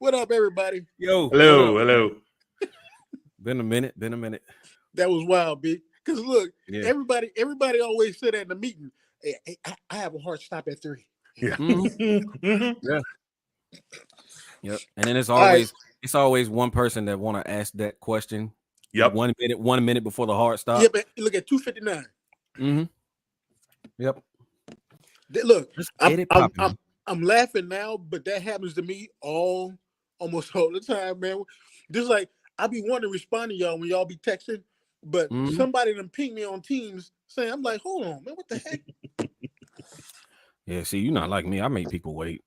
What up, everybody? Yo, hello, hello. Been a minute. That was wild, B. Because look, Yeah. everybody always said at the meeting, hey, I have a hard stop at 3. Yeah. Yeah. Yep. And then it's right. always one person that want to ask that question. Yep. 1 minute before the hard stop. Yeah, but look at 2:59. Mm-hmm. Yep. Look, Let's get it popping. I'm laughing now, but that happens to me almost all the time, man. Just like I be wanting to respond to y'all when y'all be texting, but somebody done ping me on Teams saying, I'm like, hold on, man, what the heck? Yeah, see, you're not like me. I make people wait.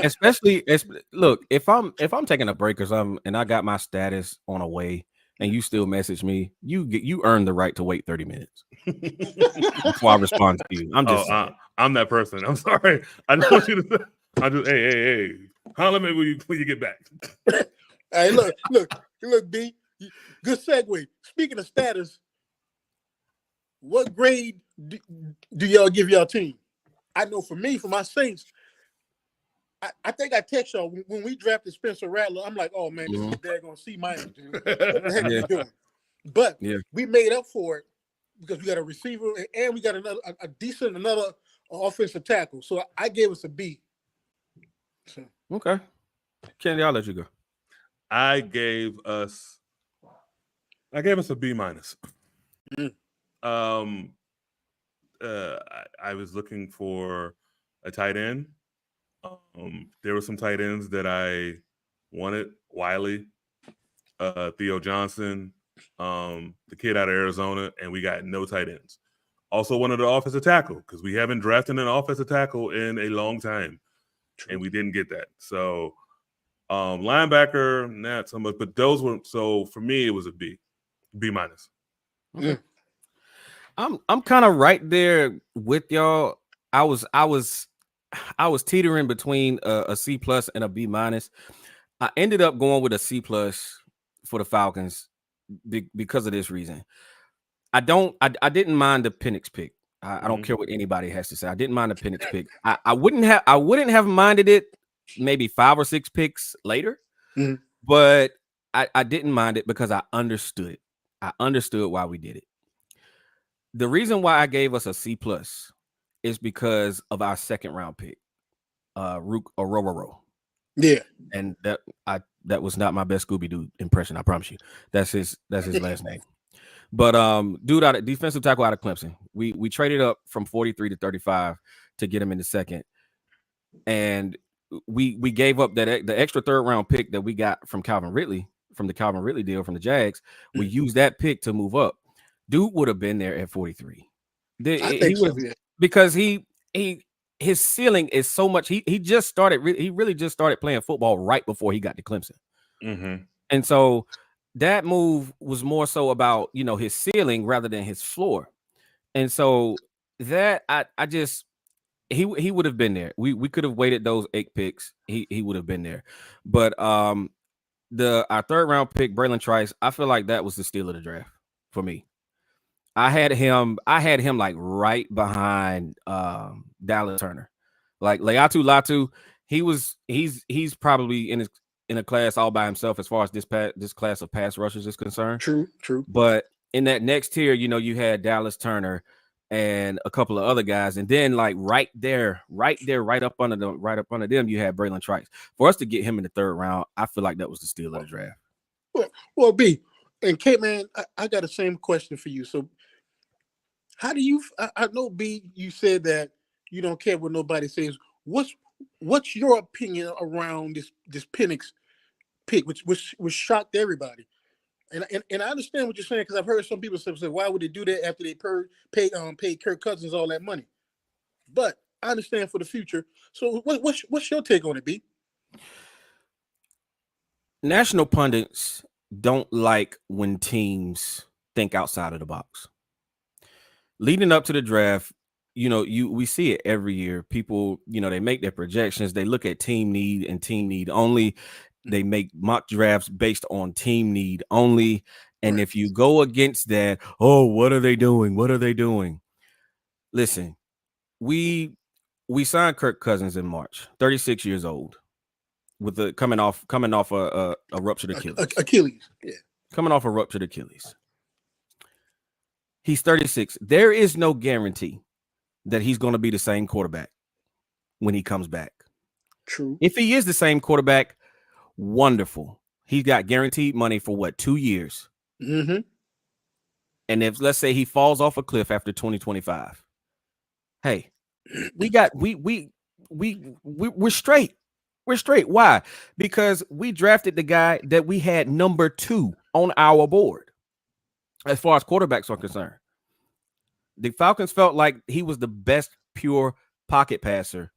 Especially look, if I'm taking a break or something and I got my status on a way and you still message me, you earn the right to wait 30 minutes before I respond to you. I'm that person. I'm sorry. I don't want you to. I just hey. Holler at me when you get back. Hey, look, B. Good segue. Speaking of status, what grade do y'all give y'all team? I know for me, for my Saints, I think I text y'all when we drafted Spencer Rattler. I'm like, oh man, this is daggone C-, dude. What the heck are you doing? But we made up for it because we got a receiver and we got another offensive tackle. So I gave us a B. So. Okay, Candy, I'll let you go. I gave us a B-. I was looking for a tight end. There were some tight ends that I wanted. Wiley, Theo Johnson, the kid out of Arizona, and we got no tight ends. Also wanted an offensive tackle because we haven't drafted an offensive tackle in a long time, and we didn't get that. So linebacker, not so much, but those were. So for me, it was a B-. Okay. I'm kind of right there with y'all. I was teetering between a C+ and a B-. I ended up going with a C+ for the Falcons because of this reason. I didn't mind the Penix pick. I don't care what anybody has to say. I didn't mind the Penix pick. I wouldn't have minded it maybe 5 or 6 picks later, but I didn't mind it because I understood. I understood why we did it. The reason why I gave us a C+ is because of our second round pick, Rook Orororo. Yeah, and that was not my best Scooby-Doo impression. I promise you. That's his last name. But dude, out of defensive tackle out of Clemson. We traded up from 43 to 35 to get him in the second, and we gave up the extra third round pick that we got from Calvin Ridley from the Calvin Ridley deal from the Jags. We used that pick to move up. Dude would have been there at 43. Because his ceiling is so much. He really just started playing football right before he got to Clemson. And so that move was more so about, his ceiling rather than his floor. And so that he would have been there. We could have waited those 8 picks. He would have been there. But our third round pick, Braylon Trice, I feel like that was the steal of the draft for me. I had him like right behind Dallas Turner. Like Leatu Latu, he's probably in a class all by himself as far as this class of pass rushers is concerned. True. But in that next tier, you had Dallas Turner and a couple of other guys, and then like right up under them, you had Braylon Trice. For us to get him in the third round, I feel like that was the steal of the draft. Well, B and K, man, I got the same question for you. So, how do you? I know, B, you said that you don't care what nobody says. What's your opinion around this Penix pick, which shocked everybody? And I understand what you're saying because I've heard some people say, why would they do that after they paid Kirk Cousins all that money? But I understand for the future. So what's your take on it, B? National pundits don't like when teams think outside of the box. Leading up to the draft, we see it every year. People, they make their projections. They look at team need and team need only. They make mock drafts based on team need only. And if you go against that, what are they doing? What are they doing? Listen, we signed Kirk Cousins in March, 36 years old. with the coming off a ruptured Achilles. Achilles, yeah. Coming off a ruptured Achilles. He's 36. There is no guarantee that he's going to be the same quarterback when he comes back. True. If he is the same quarterback, wonderful. He's got guaranteed money for what, 2 years? Mm-hmm. And if, let's say, he falls off a cliff after 2025, hey, we're straight. We're straight. Why? Because we drafted the guy that we had number 2 on our board as far as quarterbacks are concerned. The Falcons felt like he was the best pure pocket passer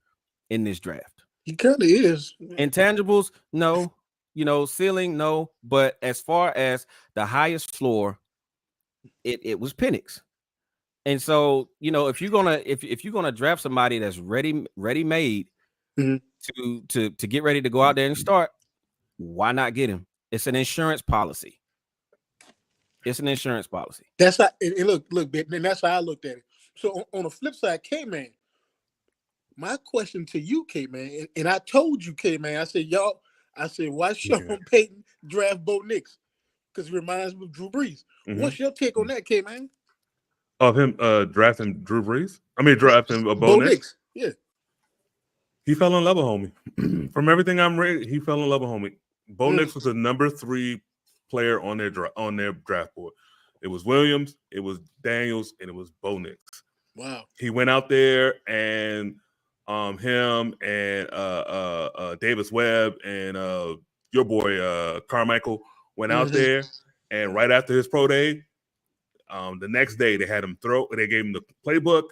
in this draft. He kind of is. Intangibles, no. Ceiling, no. But as far as the highest floor, it was Penix. And so, if you're gonna draft somebody that's ready made to get ready to go out there and start, why not get him? It's an insurance policy. It's an insurance policy. That's how it look, and that's how I looked at it. So on the flip side, K-Man, my question to you, K-Man, and I told you, K-Man, I said, why Sean Payton draft Bo Nix? Because it reminds me of Drew Brees. Mm-hmm. What's your take on that, K-Man? Of him drafting Drew Brees? I mean, drafting Bo Nix? Yeah. He fell in love with homie. From everything I'm reading, he fell in love with homie. Bo Nix was the number 3 player on their draft board. It was Williams, it was Daniels, and it was Bo Nix. Wow. He went out there and him and Davis Webb and your boy Carmichael went out there, and right after his pro day, the next day they had him throw. They gave him the playbook,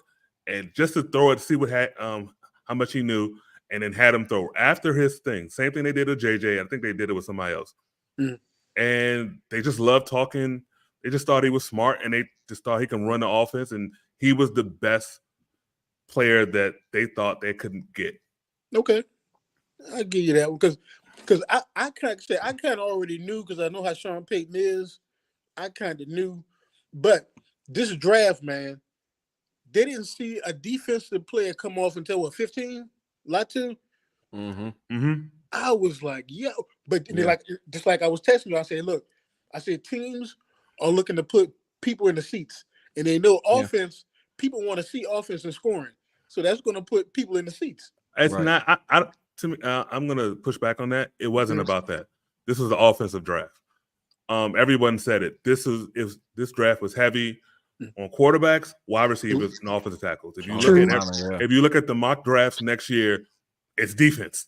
and just to throw it to see what how much he knew, and then had him throw after his thing. Same thing they did with JJ. I think they did it with somebody else. And they just loved talking. They just thought he was smart, and they just thought he can run the offense, and he was the best player that they thought they couldn't get. Okay, I'll give you that one because I kind of already knew, because I know how Sean Payton is. I kind of knew, but this draft, man, they didn't see a defensive player come off until 15, Latu. I was like, yo, but just like I was testing you, I said, look, teams are looking to put people in the seats, and they know offense. People want to see offense and scoring, so that's going to put people in the seats. It's not. To me, I'm going to push back on that. It wasn't about that. This was the offensive draft. Everyone said it. This draft was heavy on quarterbacks, wide receivers, and offensive tackles. If you look at the mock drafts next year, it's defense.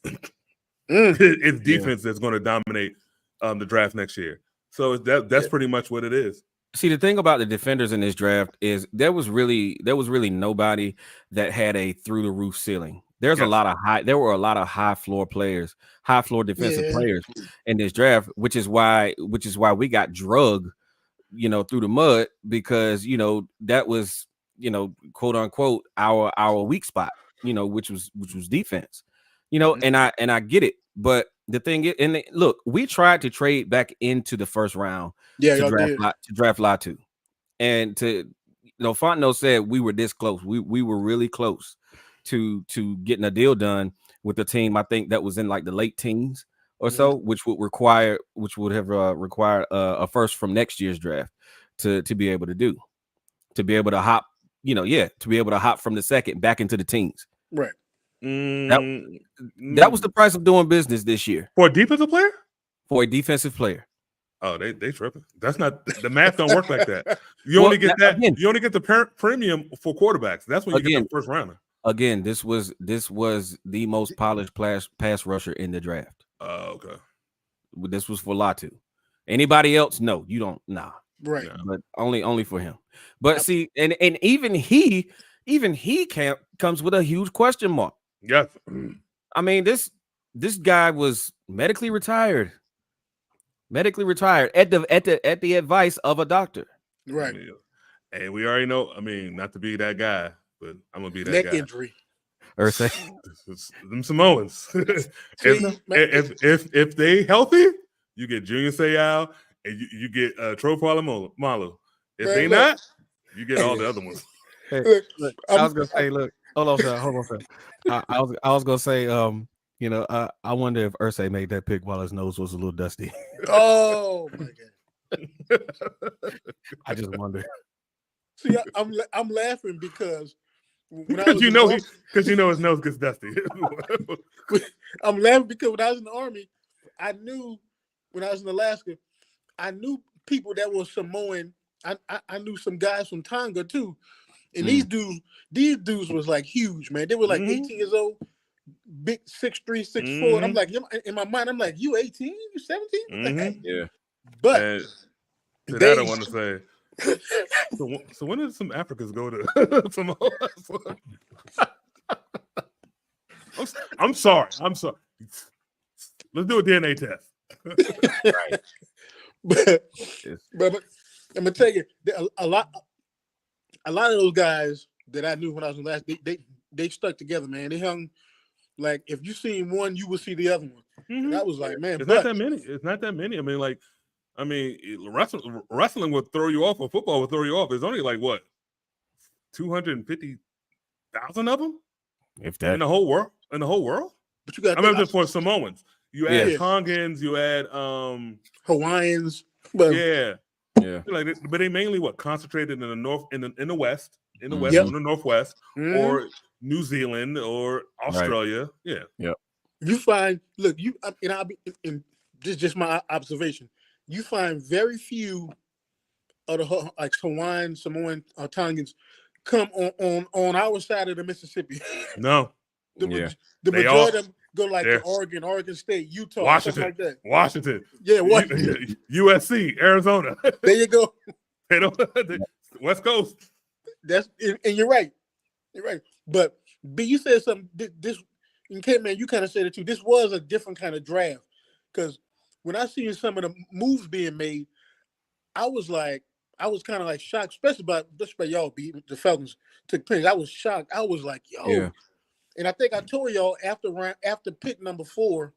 It's defense that's going to dominate the draft next year. So that's pretty much what it is. See, the thing about the defenders in this draft is there was really nobody that had a through the roof ceiling. There were a lot of high floor players, high floor defensive players in this draft, which is why we got drugged, through the mud, because that was quote unquote our weak spot, which was defense, and I get it, but the thing is, and look, we tried to trade back into the first round to draft Latu, and Fontenot said we were this close. We were really close to getting a deal done with the team. I think that was in like the late teens or so, which would have required a first from next year's draft to be able to hop, to be able to hop from the second back into the teens. Right. That was the price of doing business this year for a defensive player. For a defensive player. Oh, they tripping. That's not the math. Don't work like that. You only get that. Again, you only get the premium for quarterbacks. That's when you get the first rounder. Again, this was the most polished pass rusher in the draft. Oh, okay. This was for Latu. Anybody else? No, you don't. Nah. Right. But only for him. But see, and even he comes with a huge question mark. Yes. I mean, this guy was medically retired at the advice of a doctor. Right. Hey, we already know. I mean, not to be that guy, but I'm gonna be that neck guy. Injury. Or say them Samoans. if they healthy, you get Junior Seau and you get Tro Malu. If they not, you get all the other ones. Hey, look, I was gonna say, look, hold on, sir. I was gonna say, You know, I wonder if Irsay made that pick while his nose was a little dusty. Oh my god! I just wonder. See, I'm laughing because when I Because was you in know the his nose gets dusty. I'm laughing because when I was in the Army, I knew when I was in Alaska, I knew people that were Samoan. I knew some guys from Tonga too, and these dudes was like huge, man. They were like 18 years old, big 6'3", 6'4". And I'm like, in my mind, I'm like, you 18, you 17, what the heck? Yeah. But to that, I want to say. So when did some Africans go to Samoa? I'm sorry. Let's do a DNA test. Right. but I'm gonna tell you, a lot of those guys that I knew when I was in last, they stuck together, man. They hung like if you seen one, you will see the other one. Mm-hmm. And I was like, man, it's not that many. It's not that many. I mean, wrestling would throw you off, or football would throw you off. There's only like what 250,000 of them, if that in the whole world. But you got. I remember for Samoans, you add Tongans, you add Hawaiians, but yeah. Like, but they mainly concentrated in the north, in the west, in the west, Yep. in the northwest, or New Zealand or Australia. Right. Yeah. You find and this is just my observation. You find very few of the like Hawaiian, Samoan, Tongans come on our side of the Mississippi. No. The majority of them go like to Oregon State, Utah, Washington, stuff like that. Washington. Yeah, Washington. USC, Arizona. There you go. They don't West Coast. And you're right. You're right. But B, you said something this man, you kind of said it too. This was a different kind of draft. Because when I seen some of the moves being made, I was kind of like shocked, especially by y'all beating the Falcons took Penix. I was shocked. I was like, yo. Yeah. And I think I told y'all after pick number 4,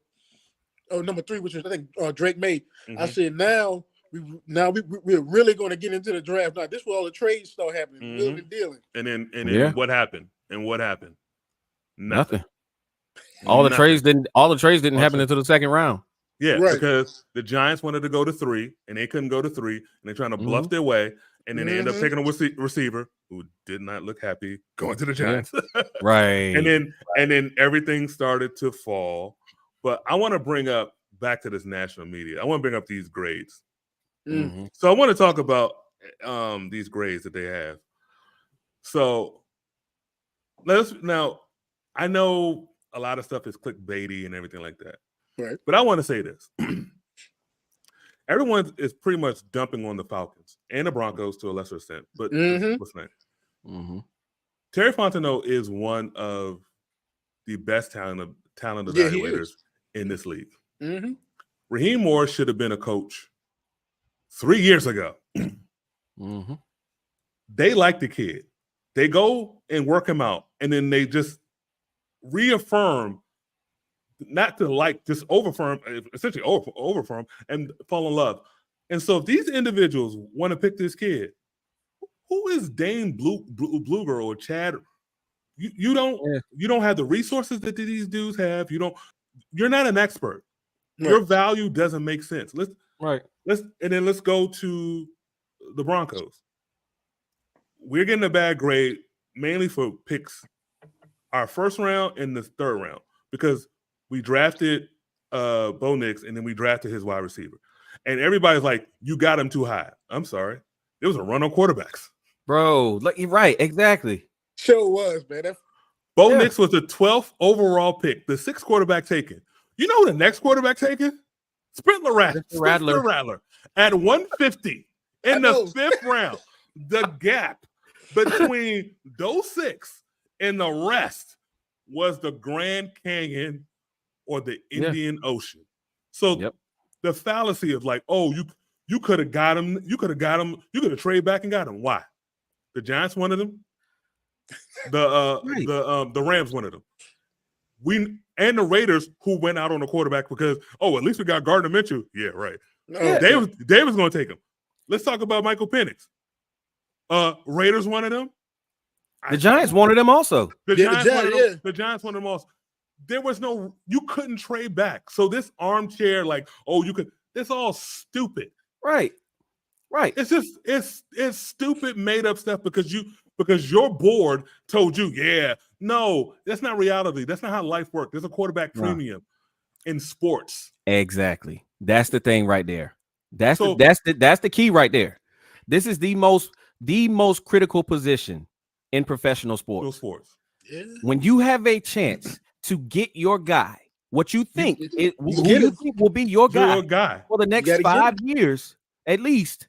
or number 3, which was I think Drake made. I said we're really going to get into the draft. Now this is where all the trades start happening, wheeling and dealing. And then what happened? Nothing. All the trades didn't happen until the second round. Yeah, right. Because the Giants wanted to go to 3 and they couldn't go to 3, and they're trying to bluff their way, and then they end up taking a receiver who did not look happy going to the Giants. Right. And then everything started to fall. But I want to bring up back to this national media. I want to bring up these grades. So I want to talk about these grades that they have. So I know a lot of stuff is clickbaity and everything like that. Right. But I want to say this. Everyone is pretty much dumping on the Falcons and the Broncos to a lesser extent. But what's name? Terry Fontenot is one of the best talent evaluators in this league. Raheem Morris should have been a coach 3 years ago. They like the kid. They go and work him out, and then they just reaffirm, not to like, just essentially overfirm and fall in love. And so if these individuals want to pick this kid, who is Dane Bluger or Chad? You don't have the resources that these dudes have. You're not an expert. Right. Your value doesn't make sense. Let's go to the Broncos. We're getting a bad grade mainly for picks our first round and the third round, because we drafted Bo Nix and then we drafted his wide receiver. And everybody's like, you got him too high. I'm sorry. It was a run on quarterbacks. Bro, you're right. Exactly. Sure was, man. Bo Nix was the 12th overall pick, the 6th quarterback taken. You know who the next quarterback taken? Spencer Rattler at 150 in the 5th round. The gap between those 6 and the rest was the Grand Canyon or the Indian Ocean. So the fallacy of like, oh, you could have got him, you could have traded back and got him. Why? The Giants wanted him. The Rams wanted him. And the Raiders, who went out on the quarterback because, at least we got Gardner Minshew. Yeah, right. Davis going to take him. Let's talk about Michael Penix. Raiders wanted him. The Giants wanted him also. The Giants wanted him also. there was no, you couldn't trade back. So this armchair, like, oh, you could, it's all stupid. Right. It's just, it's stupid made up stuff because your board told you, yeah, no, that's not reality. That's not how life works. There's a quarterback premium in sports. Exactly. That's the thing right there. That's the key right there. This is the most critical position in professional sports. Yeah. When you have a chance to get your guy, what you think will be your guy for the next 5 years at least,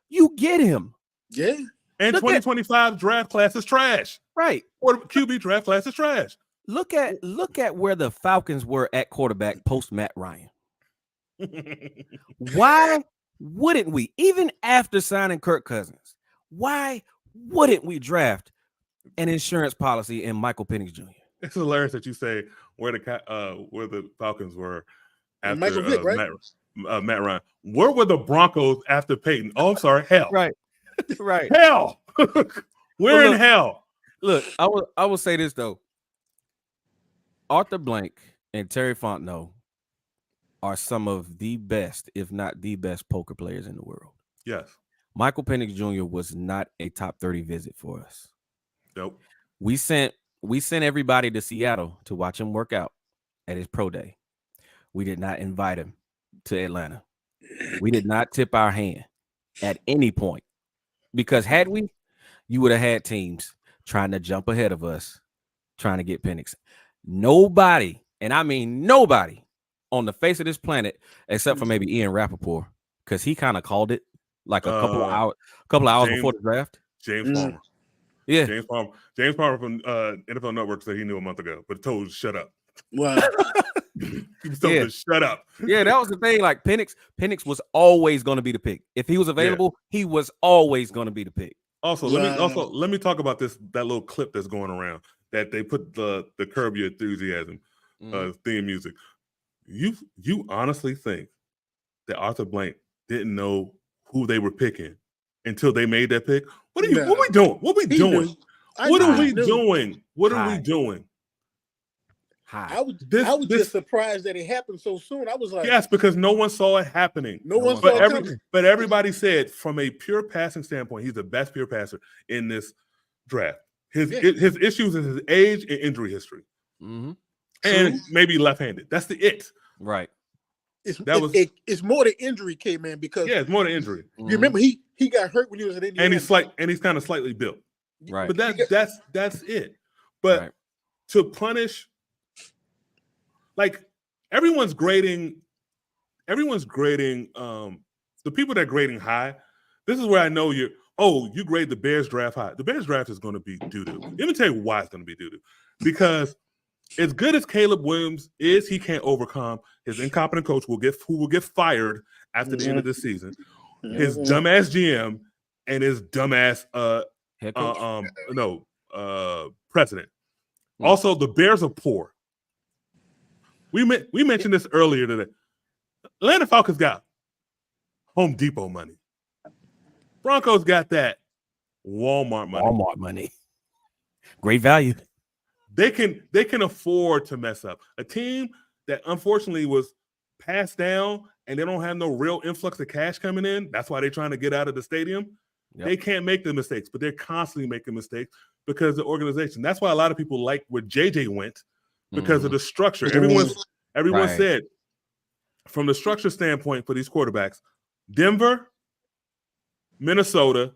you get him. Yeah. And 2025 draft class is trash. Right. Or QB draft class is trash. Look at where the Falcons were at quarterback post Matt Ryan. Why wouldn't we, even after signing Kirk Cousins, why wouldn't we draft an insurance policy in Michael Penix Jr.? It's hilarious that you say where the Falcons were after Michael Vick, right? Matt Ryan. Where were the Broncos after Peyton? Oh, I'm sorry, hell. Right. Hell. We're in hell. Look, I will say this though. Arthur Blank and Terry Fontenot are some of the best, if not the best, poker players in the world. Yes. Michael Penix Jr. was not a top 30 visit for us. Nope. We sent everybody to Seattle to watch him work out at his pro day. We did not invite him to Atlanta. We did not tip our hand at any point, because had we, you would have had teams trying to jump ahead of us, trying to get Penix. Nobody, and I mean nobody, on the face of this planet, except for maybe Ian Rappaport, because he kind of called it like a couple of hours before the draft. James Palmer. Yeah. James Palmer from NFL Network said he knew a month ago, but told to shut up. Wow. He was told to shut up. Yeah, that was the thing. Like Penix was always going to be the pick. If he was available, he was always going to be the pick. Also, let me talk about that little clip that's going around that they put the Curb Your Enthusiasm theme music. You honestly think that Arthur Blank didn't know who they were picking until they made that pick? What are we doing? What are we doing? What are we doing? What are we doing? I was just surprised that it happened so soon. I was like, yes, because no one saw it happening. No one saw it coming. But everybody said, from a pure passing standpoint, he's the best pure passer in this draft. His issues is his age and injury history, and maybe left-handed. That's the it. Right. It's more than injury, K-Man, because it's more than injury. You remember he got hurt when he was at Indiana, and he's kind of slightly built. Right. But that's it. But to punish. Like everyone's grading the people that are grading high. This is where I know you grade the Bears draft high. The Bears draft is going to be doo-doo. Let me tell you why it's going to be doo-doo. Because as good as Caleb Williams is, he can't overcome his incompetent coach who will get fired after the end of the season. His dumbass GM and his dumbass president. Also, the Bears are poor. We mentioned this earlier today. Atlanta Falcons got Home Depot money. Broncos got that Walmart money. Great value. They can afford to mess up. A team that unfortunately was passed down and they don't have no real influx of cash coming in. That's why they're trying to get out of the stadium. Yep. They can't make the mistakes, but they're constantly making mistakes because of the organization. That's why a lot of people like where JJ went. Because of the structure. Everyone said, from the structure standpoint for these quarterbacks, Denver, Minnesota,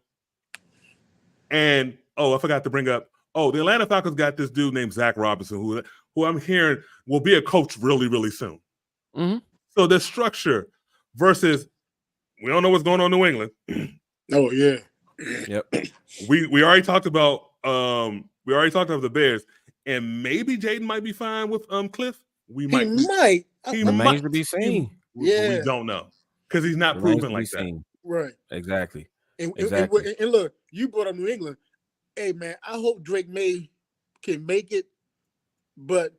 and I forgot to bring up, the Atlanta Falcons got this dude named Zach Robinson, who I'm hearing will be a coach really, really soon. Mm-hmm. So the structure versus we don't know what's going on in New England. Oh yeah. Yep. We already talked about the Bears. And maybe Jaden might be fine with Cliff. He might. He remains to be seen. We don't know because he's not proven like that. Right. Exactly. And look, you brought up New England. Hey man, I hope Drake May can make it, but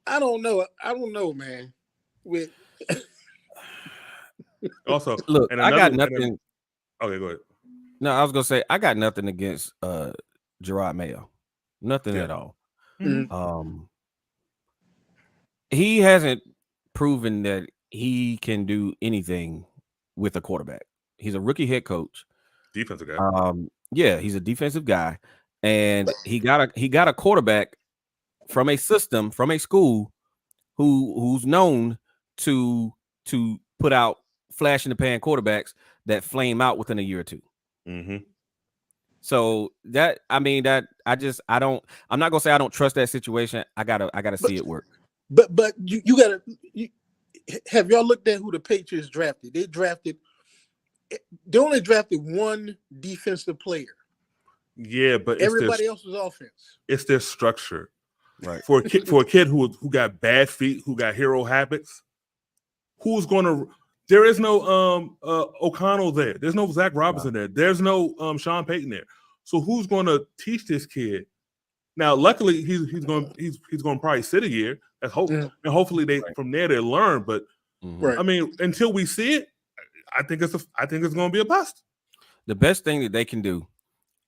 I don't know. I don't know, man. With also, look, I got nothing. Okay, go ahead. No, I was gonna say I got nothing against Gerard Mayo. Nothing at all. Mm-hmm. he hasn't proven that he can do anything with a quarterback. He's a rookie head coach. Defensive guy. Yeah, he's a defensive guy, and he got a quarterback from a system, from a school who's known to put out flash in the pan quarterbacks that flame out within a year or two. Mm-hmm. So I'm not gonna say I don't trust that situation. I gotta see it work. But you gotta have y'all looked at who the Patriots drafted? They only drafted one defensive player. Yeah, but everybody else was offense. It's their structure. Right. For a kid who got bad feet, who got hero habits, who's gonna there is no O'Connell there. There's no Zach Robinson there. There's no Sean Payton there. So who's gonna teach this kid? Now, luckily, he's gonna probably sit a year. That's hope, and hopefully from there they learn. But I mean, until we see it, I think it's gonna be a bust. The best thing that they can do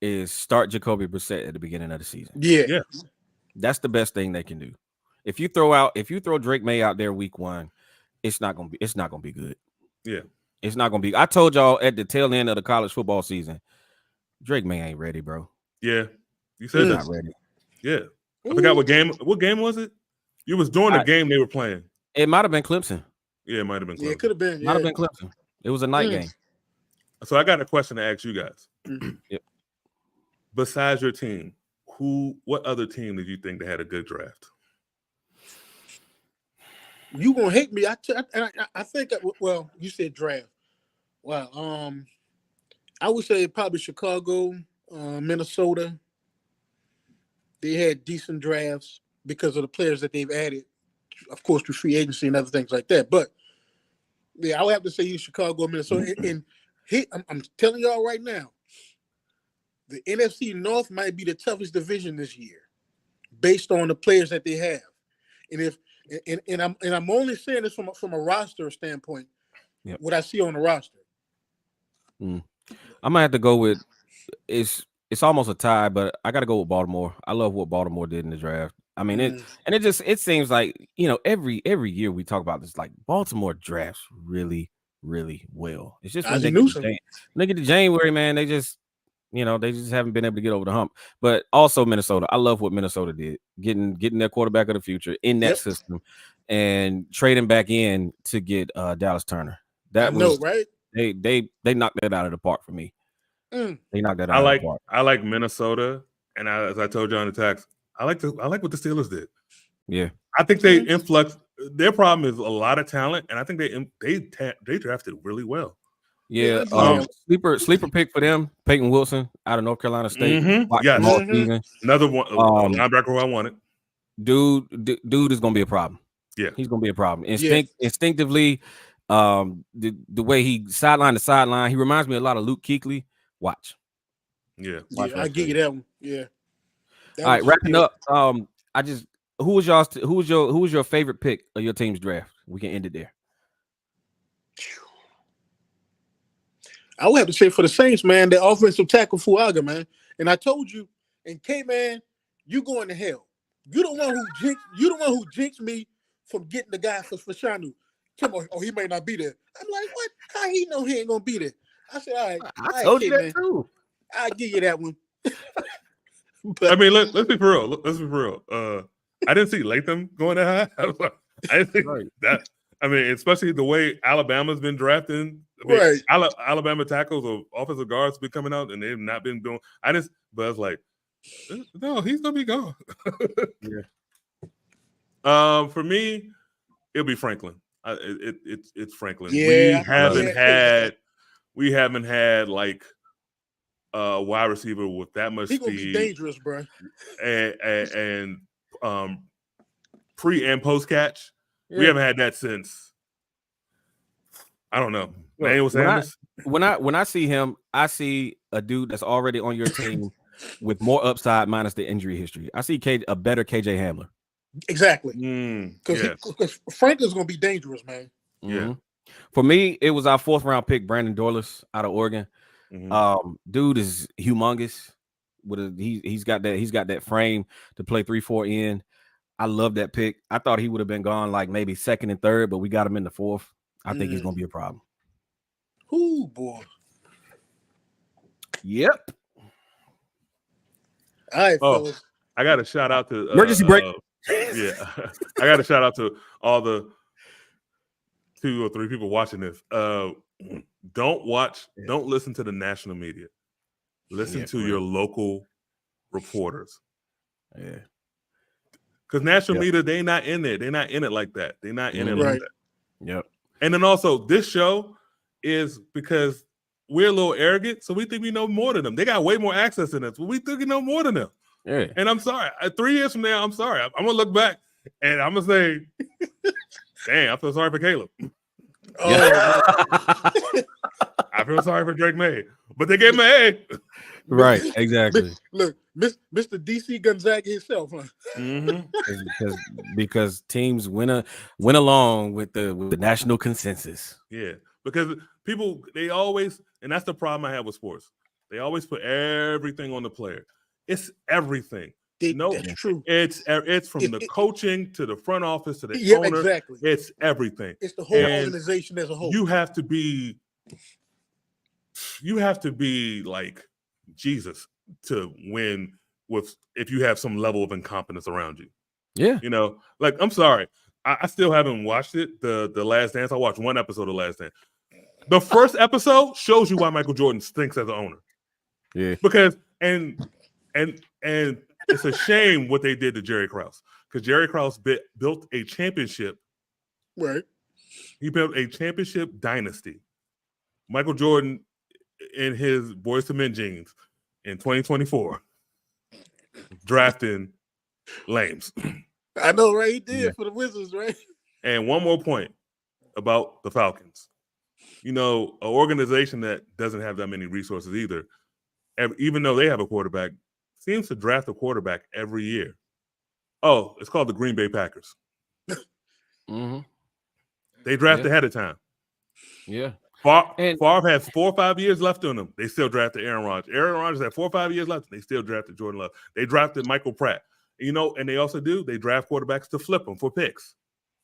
is start Jacoby Brissett at the beginning of the season. Yeah. That's the best thing they can do. If you throw Drake May out there week 1, it's not gonna be good. Yeah, it's not gonna be. I told y'all at the tail end of the college football season, Drake May ain't ready, bro. Yeah, you said not ready. Yeah, I forgot what game was it? It was during the game they were playing. It might have been Clemson. Yeah, it might have been Clemson. Yeah, it could have been. Might have been Clemson. It was a night game. So I got a question to ask you guys. Yep. Besides your team, what other team did you think they had a good draft? You gonna hate me? I think. Well, you said draft. Well, I would say probably Chicago, Minnesota. They had decent drafts because of the players that they've added, of course, through free agency and other things like that. But yeah, I would have to say Chicago, Minnesota. And I'm telling y'all right now, the NFC North might be the toughest division this year, based on the players that they have. And I'm only saying this from a roster standpoint. Yep. What I see on the roster. I might have to go with it's almost a tie, but I got to go with Baltimore. I love what Baltimore did in the draft. I mean, it seems like, every year we talk about this, like Baltimore drafts really, really well. It's just when they get to January, man, they just haven't been able to get over the hump. But also Minnesota. I love what Minnesota did, getting their quarterback of the future in that system and trading back in to get Dallas Turner. Right? They knocked that out of the park for me. They knocked that out of the park. I like Minnesota, and as I told you on the text, I like what the Steelers did. Yeah, I think they influx. Their problem is a lot of talent, and I think they drafted really well. Yeah, sleeper pick for them, Peyton Wilson out of North Carolina State. Another one, linebacker who I wanted. Dude is gonna be a problem. Yeah, he's gonna be a problem. Instinctively, the way he sideline to sideline, he reminds me a lot of Luke Kuechly. Watch. Yeah, I give you that one. Yeah. All right, wrapping up. Who was your favorite pick of your team's draft? We can end it there. I would have to say for the Saints, man, the offensive tackle Fuaga, man. And I told you, and K-Man, you going to hell. You the one who jinxed me from getting the guy for Shanu. Come on, he may not be there. I'm like, what? How he know he ain't gonna be there? I said, all right. I told you that too. I'll give you that one. But I mean, let's be for real. I didn't see Latham going that high. I didn't think that. I mean, especially the way Alabama's been drafting. Alabama tackles or offensive guards been coming out, and they've not been doing. But I was like, no, he's gonna be gone. For me, it'll be Franklin. It's Franklin. Yeah, we haven't had like a wide receiver with that much speed. He's gonna be dangerous, bro. And pre and post catch. Yeah. We haven't had that since. I don't know. Manuel Sanders. When I see him, I see a dude that's already on your team with more upside minus the injury history. I see a better KJ Hamler. Exactly. Because Franklin's gonna be dangerous, man. Yeah. For me, it was our 4th round pick, Brandon Dorlus out of Oregon. Dude is humongous. He's got that frame to play 3-4 in. I love that pick. I thought he would have been gone like maybe second and third, but we got him in the fourth. I think he's going to be a problem. Ooh, boy. Yep. All right, fellas. I got a shout out to emergency break. Yeah, I got a shout out to all the 2 or 3 people watching this. Don't listen to the national media. Listen to your local reporters. Yeah. Because national media, they not in there. They're not in it like that. They're not in it like that. Yep. And then also, this show is because we're a little arrogant, so we think we know more than them. They got way more access than us, but we think we know more than them. Yeah. And I'm sorry. 3 years from now, I'm sorry. I'm going to look back and I'm going to say, damn, I feel sorry for Caleb. Oh, I feel sorry for Drake May. But they gave him an A. Right, exactly. Look, Mr. DC Gonzaga himself, huh? Mm-hmm. because teams went along with the national consensus. Yeah, because people, they always, and that's the problem I have with sports. They always put everything on the player. It's everything. That's true. It's from the coaching to the front office to the owner. Exactly. It's everything. It's the whole organization as a whole. You have to be like Jesus to win if you have some level of incompetence around you. Yeah. You know, like, I'm sorry. I still haven't watched it. The Last Dance. I watched one episode of Last Dance. The first episode shows you why Michael Jordan stinks as an owner. Yeah. Because and it's a shame what they did to Jerry Krause, because Jerry Krause built a championship. Right. He built a championship dynasty. Michael Jordan, in his Boys to Men jeans in 2024, drafting lames. I know, right? He did for the Wizards, right? And one more point about the Falcons. You know, an organization that doesn't have that many resources either, even though they have a quarterback, seems to draft a quarterback every year. Oh, it's called the Green Bay Packers. Mm-hmm. They draft ahead of time. Yeah. Favre has 4 or 5 years left on them. They still drafted Aaron Rodgers. Aaron Rodgers had 4 or 5 years left. They still drafted Jordan Love. They drafted Michael Pratt. You know, and they also they draft quarterbacks to flip them for picks.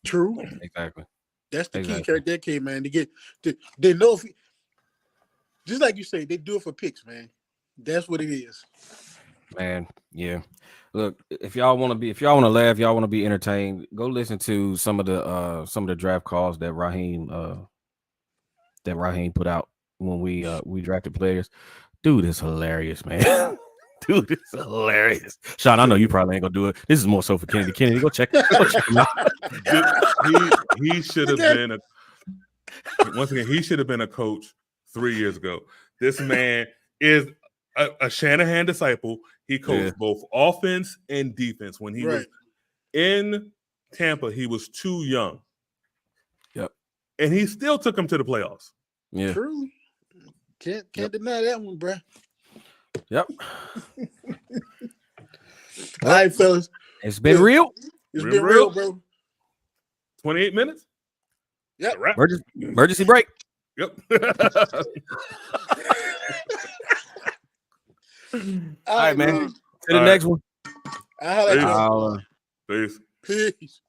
True. Exactly. That's the key character that came, man. They know just like you say, they do it for picks, man. That's what it is. Man, yeah. Look, if y'all want to laugh, y'all want to be entertained, go listen to some of the draft calls that Raheem put out when we drafted players. Dude is hilarious, man. Dude, it's hilarious. Sean, I know you probably ain't gonna do it. This is more so for Kennedy. Kennedy, go check him out. He should have been once again, he should have been a coach 3 years ago. This man is a Shanahan disciple. He coached both offense and defense. When he was in Tampa, he was too young. Yep. And he still took him to the playoffs. Yeah. True. Can't deny that one, bro. Yep. All right, fellas. It's been real. It's been real, bro. 28 minutes? Yep. Emergency break. Yep. All right, man. To the next one. Peace. Peace.